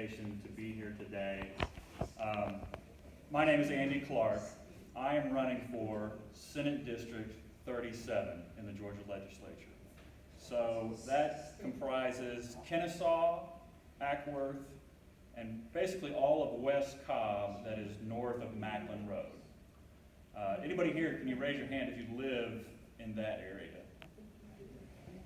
invitation to be here today. My name is Andy Clark. I am running for Senate District 37 in the Georgia legislature. So that comprises Kennesaw, Acworth, and basically all of West Cobb that is north of Macklin Road. Anybody here, can you raise your hand if you live in that area?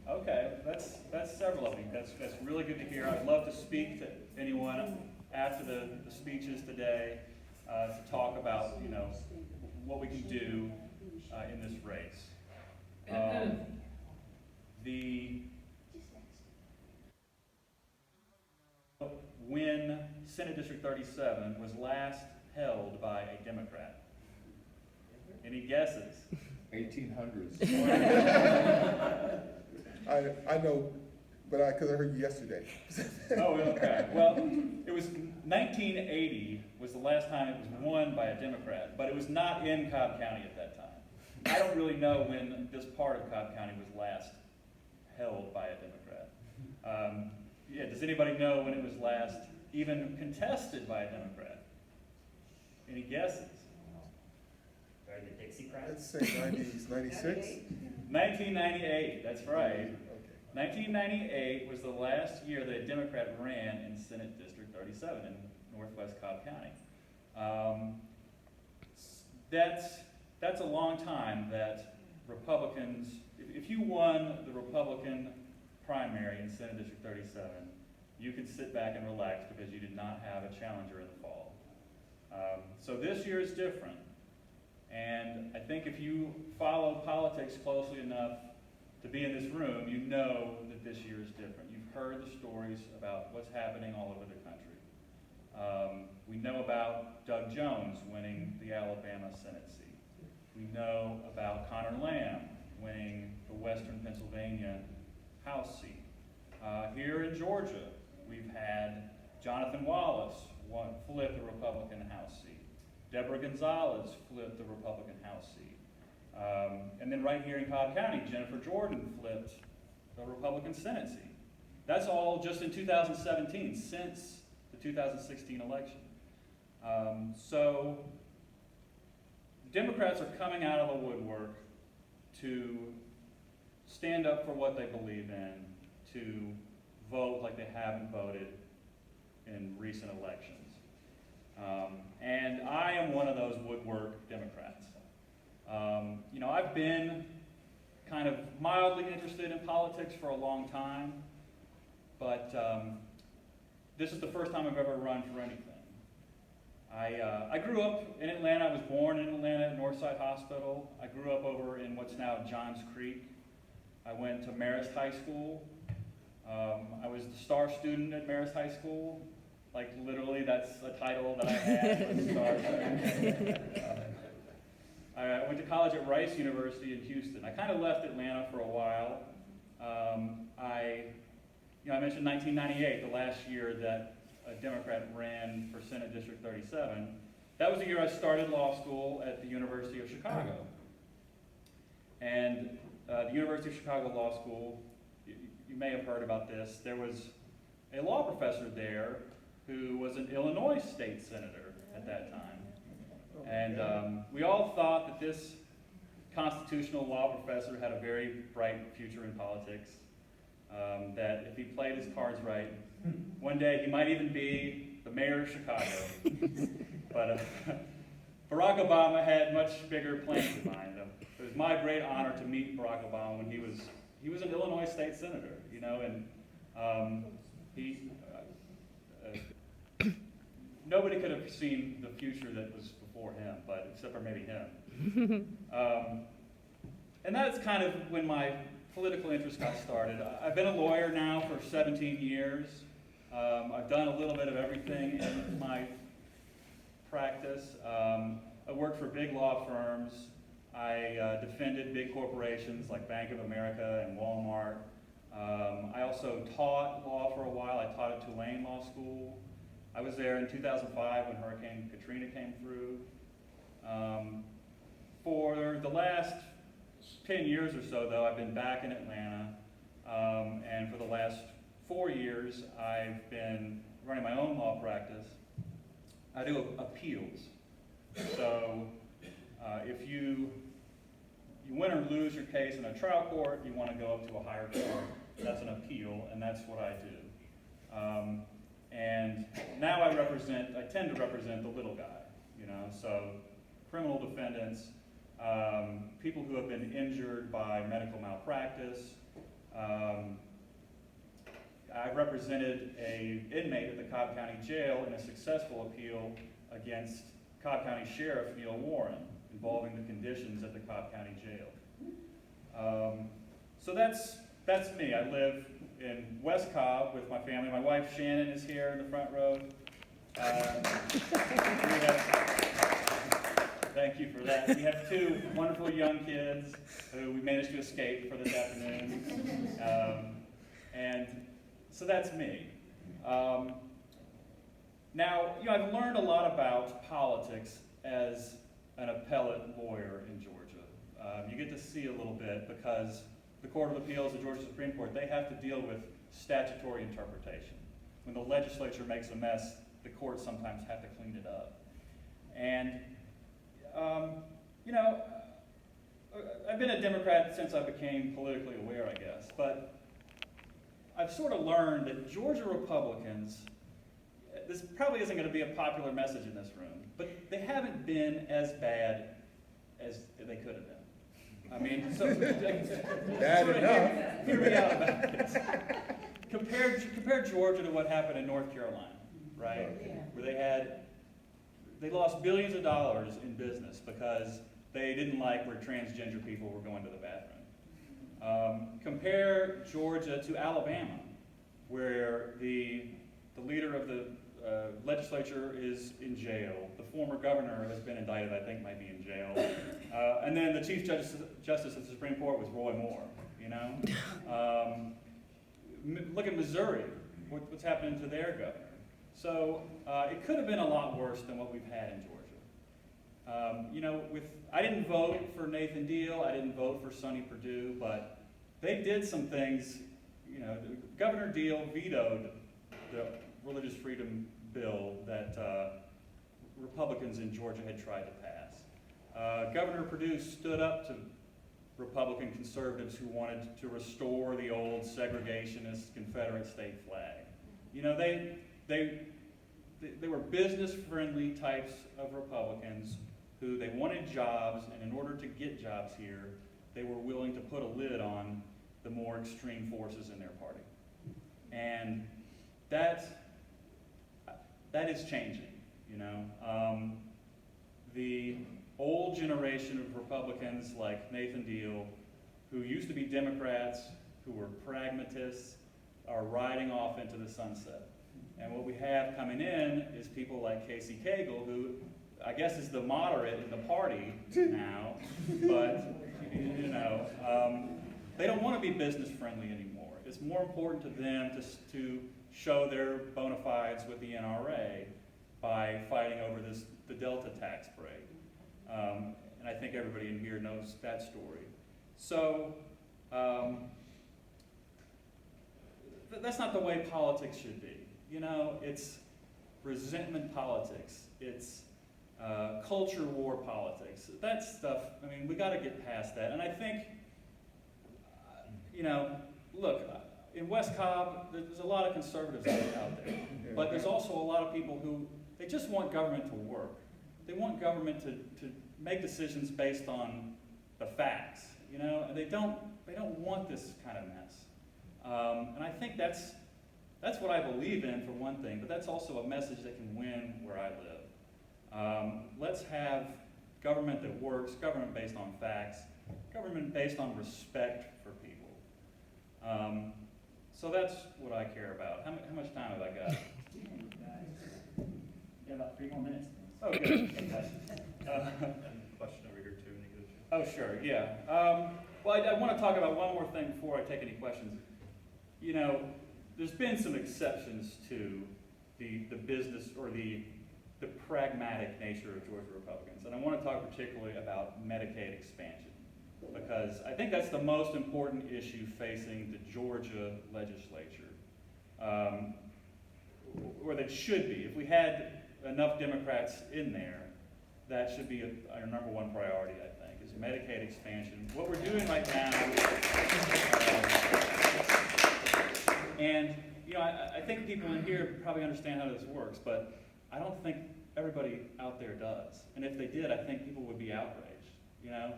Okay, that's several of you. That's really good to hear. I'd love to speak to anyone after the speeches today to talk about, what we can do in this race. When Senate District 37 was last held by a Democrat. Any guesses? 1800s. I know, but because I heard you yesterday. Oh, okay. Well, it was 1980 was the last time it was won by a Democrat, but it was not in Cobb County at that time. I don't really know when this part of Cobb County was last held by a Democrat. Does anybody know when it was last even contested by a Democrat? Any guesses? During the Dixiecrats? Let's say 90s, 96? 1998, that's right. Okay. 1998 was the last year that a Democrat ran in Senate District 37 in northwest Cobb County. That's a long time that Republicans, if you won the Republican primary in Senate District 37, you could sit back and relax because you did not have a challenger in the fall. So this year is different. And I think if you follow politics closely enough to be in this room, you know that this year is different. You've heard the stories about what's happening all over the country. We know about Doug Jones winning the Alabama Senate seat. We know about Connor Lamb winning the Western Pennsylvania House seat. Here in Georgia, we've had Jonathan Wallace flip the Republican House seat. Deborah Gonzalez flipped the Republican House seat. And then right here in Cobb County, Jennifer Jordan flipped the Republican Senate seat. That's all just in 2017, since the 2016 election. So Democrats are coming out of the woodwork to stand up for what they believe in, to vote like they haven't voted in recent elections. And I am one of those woodwork Democrats. I've been kind of mildly interested in politics for a long time, but this is the first time I've ever run for anything. I grew up in Atlanta. I was born in Atlanta at Northside Hospital. I grew up over in what's now Johns Creek. I went to Marist High School. I was the star student at Marist High School. Like literally, that's a title that I had for the star student. I went to college at Rice University in Houston. I kind of left Atlanta for a while. I mentioned 1998, the last year that a Democrat ran for Senate District 37. That was the year I started law school at the University of Chicago. And the University of Chicago Law School, you may have heard about this, there was a law professor there who was an Illinois state senator at that time. And we all thought that this constitutional law professor had a very bright future in politics, that if he played his cards right, one day he might even be the mayor of Chicago. But Barack Obama had much bigger plans in mind. It was my great honor to meet Barack Obama when he was an Illinois state senator, and nobody could have seen the future that was before him, but except for maybe him. And that's kind of when my political interest got started. I've been a lawyer now for 17 years. I've done a little bit of everything in my practice. I worked for big law firms. I defended big corporations like Bank of America and Walmart. I also taught law for a while. I taught at Tulane Law School. I was there in 2005 when Hurricane Katrina came through. For the last 10 years or so, though, I've been back in Atlanta, and for the last 4 years, I've been running my own law practice, I do appeals. So if you win or lose your case in a trial court, you want to go up to a higher court, that's an appeal, and that's what I do. And now I tend to represent the little guy, so criminal defendants, people who have been injured by medical malpractice. I represented an inmate at the Cobb County Jail in a successful appeal against Cobb County Sheriff Neil Warren involving the conditions at the Cobb County Jail. So that's me. I live in West Cobb with my family. My wife Shannon is here in the front row. Thank you for that. We have two wonderful young kids who we managed to escape for this afternoon. And so that's me. Now, I've learned a lot about politics as an appellate lawyer in Georgia. You get to see a little bit because the Court of Appeals, the Georgia Supreme Court, they have to deal with statutory interpretation. When the legislature makes a mess, the courts sometimes have to clean it up. And, I've been a Democrat since I became politically aware, I guess, but I've sort of learned that Georgia Republicans, this probably isn't going to be a popular message in this room, but they haven't been as bad as they could have been. I mean, so Bad enough. Hear me out about this. Compare Georgia to what happened in North Carolina, right? Where they lost billions of dollars in business because they didn't like where transgender people were going to the bathroom. Compare Georgia to Alabama, where the leader of the legislature is in jail. The former governor has been indicted, I think might be in jail. And then the Chief Justice of the Supreme Court was Roy Moore, Look at Missouri, what's happening to their governor. So it could have been a lot worse than what we've had in Georgia. I didn't vote for Nathan Deal, I didn't vote for Sonny Perdue, but they did some things. Governor Deal vetoed the religious freedom bill that Republicans in Georgia had tried to pass. Governor Perdue stood up to Republican conservatives who wanted to restore the old segregationist Confederate state flag. They were business-friendly types of Republicans who they wanted jobs, and in order to get jobs here, they were willing to put a lid on the more extreme forces in their party. And that is changing, The old generation of Republicans like Nathan Deal, who used to be Democrats, who were pragmatists, are riding off into the sunset. And what we have coming in is people like Casey Cagle, who I guess is the moderate in the party now, but they don't want to be business friendly anymore. It's more important to them to show their bona fides with the NRA by fighting over the Delta tax break. And I think everybody in here knows that story. So that's not the way politics should be. It's resentment politics. It's culture war politics. That stuff, we got to get past that. And I think, look, in West Cobb, there's a lot of conservatives out there. But there's also a lot of people who, they just want government to work. They want government to make decisions based on the facts, and they don't want this kind of mess. And I think that's what I believe in, for one thing, but that's also a message that can win where I live. Let's have government that works, government based on facts, government based on respect for people. So that's what I care about. How much time have I got? You have about 3 more minutes. Oh, good. Question over here too, Nico. Oh, sure, yeah. Well, I want to talk about one more thing before I take any questions. There's been some exceptions to the business or the pragmatic nature of Georgia Republicans, and I want to talk particularly about Medicaid expansion, because I think that's the most important issue facing the Georgia legislature. or that should be, if we had enough Democrats in there, that should be our number one priority, I think, is Medicaid expansion. What we're doing right now, and you know, I think people in here probably understand how this works, but I don't think everybody out there does. And if they did, I think people would be outraged. You know,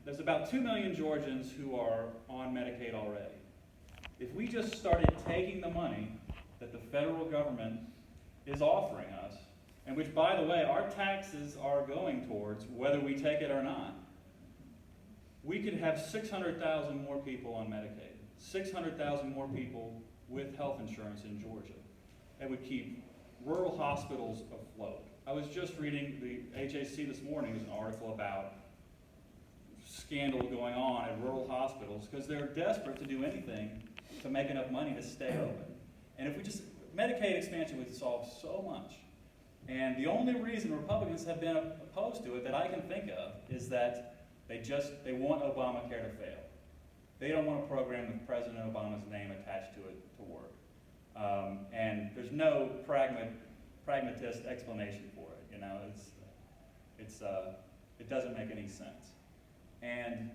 there's about 2 million Georgians who are on Medicaid already. If we just started taking the money that the federal government is offering us, and which, by the way, our taxes are going towards, whether we take it or not, we could have 600,000 more people on Medicaid, 600,000 more people with health insurance in Georgia. That would keep rural hospitals afloat. I was just reading the HAC this morning. There's an article about scandal going on at rural hospitals because they're desperate to do anything to make enough money to stay open. And if we just, Medicaid expansion would solve so much. And the only reason Republicans have been opposed to it that I can think of is that they want Obamacare to fail. They don't want a program with President Obama's name attached to it to work. And there's no pragmatist explanation for it. You know, it doesn't make any sense. And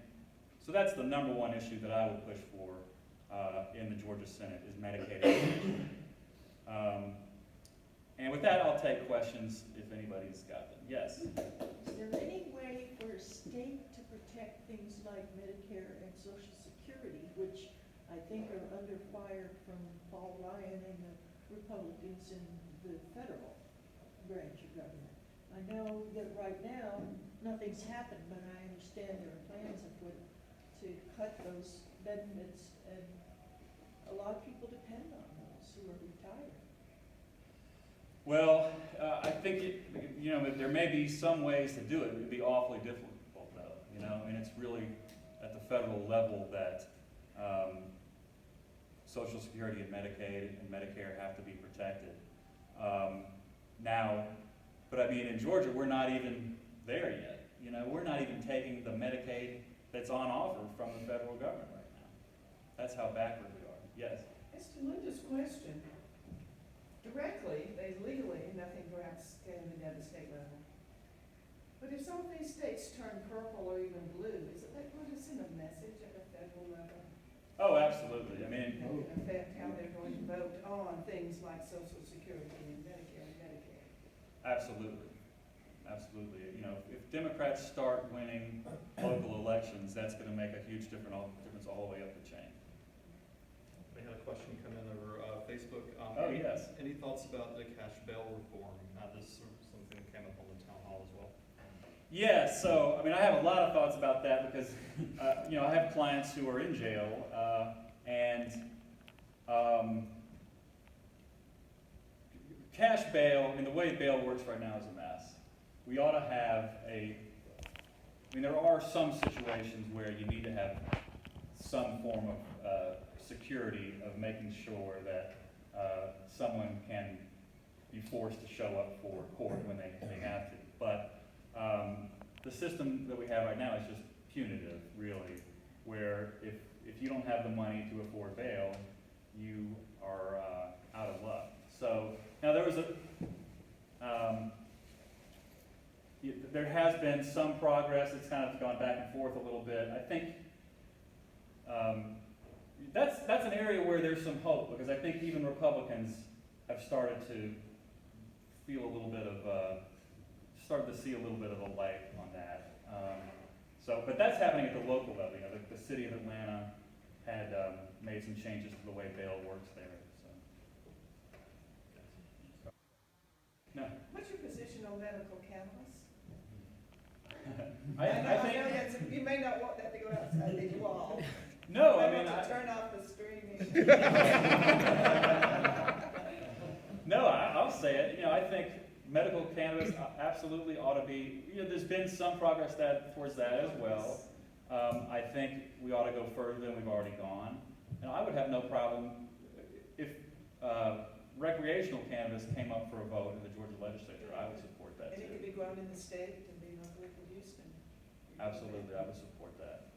so that's the number one issue that I would push for in the Georgia Senate is Medicaid expansion. And with that, I'll take questions if anybody's got them. Yes? Is there any way for a state to protect things like Medicare and Social Security, which I think are under fire from Paul Ryan and the Republicans in the federal branch of government? I know that right now, nothing's happened, but I understand there are plans afoot to cut those benefits, and a lot of people depend on those who are retired. Well, I think there may be some ways to do it. It would be awfully difficult, though. You know, I mean, it's really at the federal level that Social Security and Medicaid and Medicare have to be protected. But I mean, in Georgia, we're not even there yet. You know, we're not even taking the Medicaid that's on offer from the federal government right now. That's how backward we are. Yes? As to Linda's question, directly, legally, nothing perhaps can be done at the state level. But if some of these states turn purple or even blue, is it that going to send a message at the federal level? Oh, absolutely. I mean, Affect how they're going to vote on things like Social Security and Medicare and Medicaid. absolutely. Absolutely. You know, if Democrats start winning local elections, that's going to make a huge difference all the way up the chain. We had a question come in over Facebook. Oh, yes. Any thoughts about the cash bail reform? This is something that came up on the town hall as well. Yeah, so, I mean, I have a lot of thoughts about that because, I have clients who are in jail, and cash bail, and the way bail works right now is a mess. We ought to have there are some situations where you need to have some form of security of making sure that someone can be forced to show up for court when they have to. But the system that we have right now is just punitive, really, where if you don't have the money to afford bail, you are out of luck. So now there has been some progress. It's kind of gone back and forth a little bit. I think that's an area where there's some hope, because I think even Republicans have started to feel a little bit of, started to see a little bit of a light on that. But that's happening at the local level. You know, the city of Atlanta had made some changes to the way bail works there. So. No. What's your position on medical cannabis? I think. I know you may not want that to go outside these walls. No, I mean, turn off the streaming. No, I'll say it. You know, I think medical cannabis absolutely ought to be. You know, there's been some progress towards that as well. I think we ought to go further than we've already gone. And I would have no problem if recreational cannabis came up for a vote in the Georgia legislature. I would support that And it could too. be grown in the state and be locally produced. Absolutely, I would support that.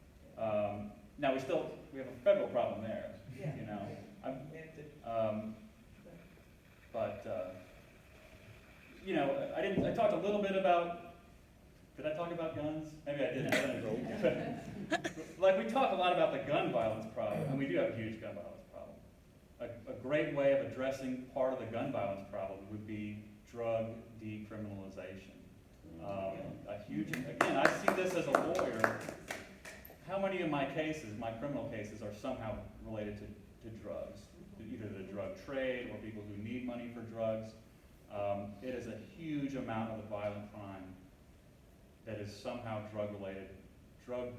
Now we have a federal problem there. Yeah. You know, We have to- But, you know, I talked a little bit about, did I talk about guns? Maybe I didn't. I don't know. Like, we talk a lot about the gun violence problem, and we do have a huge gun violence problem. A great way of addressing part of the gun violence problem would be drug decriminalization. A huge, again, I see this as a lawyer. How many of my cases, my criminal cases, are somehow related to drugs? Either the drug trade or people who need money for drugs. It is a huge amount of the violent crime that is somehow drug-related. Drug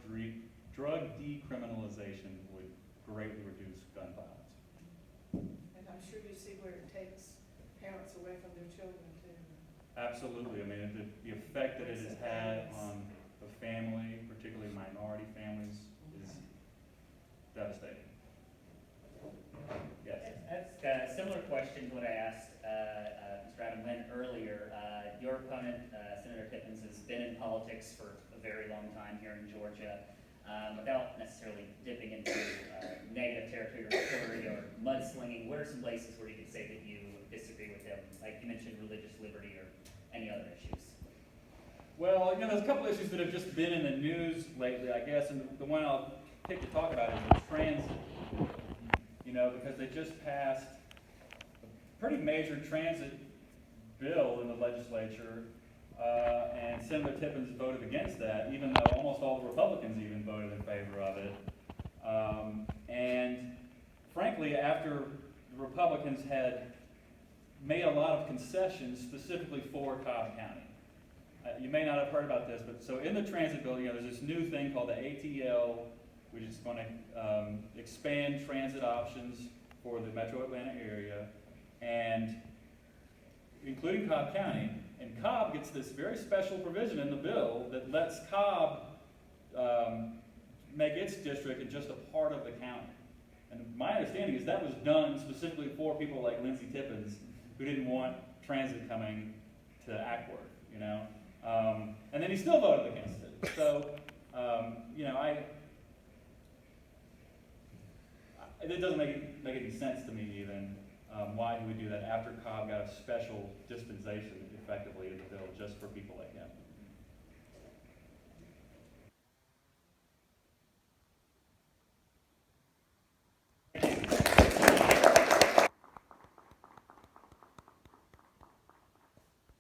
decriminalization would greatly reduce gun violence. And I'm sure you see where it takes parents away from their children too. Absolutely. I mean, the effect that it has had on the family, particularly minority families, is devastating. Yes. That's a similar question to what I asked Mr. Adam Lynn earlier. Your opponent, Senator Tippins, has been in politics for a very long time here in Georgia. Without necessarily dipping into negative territory or mudslinging, what are some places where you could say that you disagree with him? Like you mentioned religious liberty or any other issues. Well, you know, there's a couple issues that have just been in the news lately, I guess, and the one I'll pick to talk about is the transit. You know, because they just passed a pretty major transit bill in the legislature, and Senator Tippins voted against that, even though almost all the Republicans even voted in favor of it. And frankly, after the Republicans had made a lot of concessions specifically for Cobb County. You may not have heard about this, but so in the transit bill, you know, there's this new thing called the ATL, which is going to expand transit options for the metro Atlanta area, and including Cobb County. And Cobb gets this very special provision in the bill that lets Cobb make its district in just a part of the county. And my understanding is that was done specifically for people like Lindsey Tippins, who didn't want transit coming to Acworth, you know. And then he still voted against it. So, you know, it doesn't make any sense to me even why he would do that after Cobb got a special dispensation effectively in the bill just for people like him.